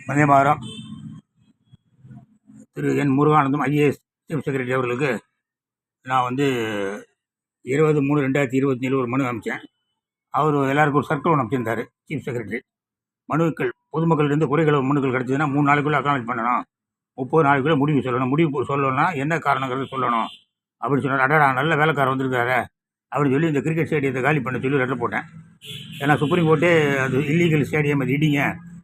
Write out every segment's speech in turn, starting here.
வந்தே மாதரம் திரு என் Muruganandam IAS chief secretary அவர்களுக்கு நான் வந்து 20/3/2024 ஒரு மனு அனுப்பிச்சேன். அவர் எல்லாருக்கும் ஒரு சர்க்குலர் அனுப்பிச்சிருந்தார் சீஃப் செக்ரட்டரி. மனுக்கள் பொதுமக்களிலிருந்து குறைகள் மனுக்கள் கிடச்சதுன்னா 3 நாளைக்குள்ளே அக்கானேஜ் பண்ணணும், 30 நாளைக்குள்ளே முடிவு சொல்லணும், முடிவு சொல்லணும்னா என்ன காரணங்கிறது சொல்லணும் அப்படின்னு சொன்னார். அடடா நல்ல வேலைக்காரர் வந்திருக்காரு அப்படின்னு சொல்லி இந்த கிரிக்கெட் ஸ்டேடியத்தை காலி பண்ண சொல்லி லெட்டர் போட்டேன். ஏன்னா சுப்ரீம் கோர்ட்டே அது இல்லீகல் ஸ்டேடியம் அது இடிங்க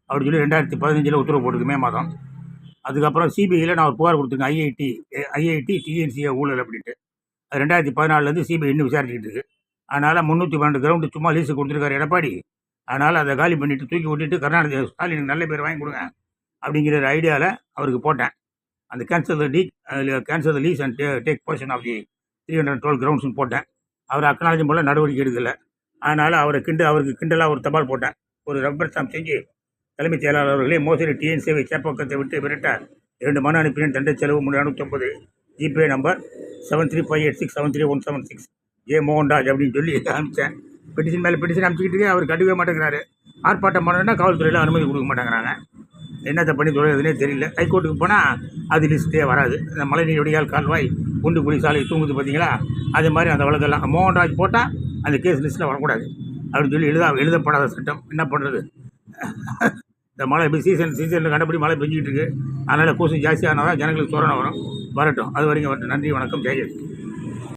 அப்படின்னு சொல்லி 2015 உத்தரவு போட்டுருக்கு மே மாதம். அதுக்கப்புறம் சிபிஐயில் நான் ஒரு புகார் கொடுத்துருக்கேன், ஐஐடி டிஎன்சிஏ ஊழல் அப்படின்ட்டு. அது 2014 சிபிஐ இன்னும் விசாரிச்சுக்கிட்டு இருக்கு. அதனால் 312 கிரவுண்டு சும்மா லீஸு கொடுத்துருக்காரு எடப்பாடி. அதனால் அதை காலி பண்ணிவிட்டு தூக்கி விட்டுட்டு கருணாநிதி ஸ்டாலின் நல்ல பேர் வாங்கி கொடுங்க அப்படிங்கிற ஒரு ஐடியாவில் அவருக்கு போட்டேன். அந்த cancel the lease and take position of the 312 கிரவுண்ட்ஸ்னு போட்டேன். அவர் அக்கனாலஜும் போல் நடவடிக்கை எடுக்கலை. அதனால் அவருக்கு கிண்டலாக ஒரு தபால் போட்டேன். ஒரு ரப்பர் ஸ்டாம்ப் செஞ்சு தலைமைச் செயலாளர் அவர்களே மோசடி டிஎன்சியை சேப்பக்கத்தை விட்டு விரட்ட 2 மனு அனுப்பினேன். தண்டை செலவு 350. ஜிபே நம்பர் 7356731776 ஜே மோகன்ராஜ் அப்படின்னு சொல்லி அனுப்பிச்சேன். பெட்டிஷன் மேலே பெட்டிஷன் அனுப்பிச்சிக்கிட்டு அவர் கட்டுவே மாட்டேங்கிறாரு. ஆர்ப்பாட்டம் பண்ணணுன்னா காவல்துறையில் அனுமதி கொடுக்க மாட்டேங்கிறாங்க. என்னத்தை பண்ணி தொலைறதுனே தெரியல. ஹைகோர்ட்டுக்கு போனால் அது லிஸ்ட்டே வராது. இந்த மழைநீர் வடிகால் கால்வாய் குண்டு குடி சாலை தூங்குது பார்த்தீங்களா, அது மாதிரி அந்த வழக்கெல்லாம் மோகன்ராஜ் போட்டால் அந்த கேஸ் லிஸ்ட்டில் வரக்கூடாது அப்படின்னு சொல்லி எழுதப்படாத சட்டம். என்ன பண்ணுறது? இந்த மழை இப்போ சீசனில் கண்டபடி மழை பெஞ்சிக்கிட்டு இருக்குது. அதனால் கொசு ஜாஸ்தியானதான் ஜனங்களுக்கு சோரணை வரட்டும். அது வரைக்கும் நன்றி, வணக்கம், ஜெயலலிதா.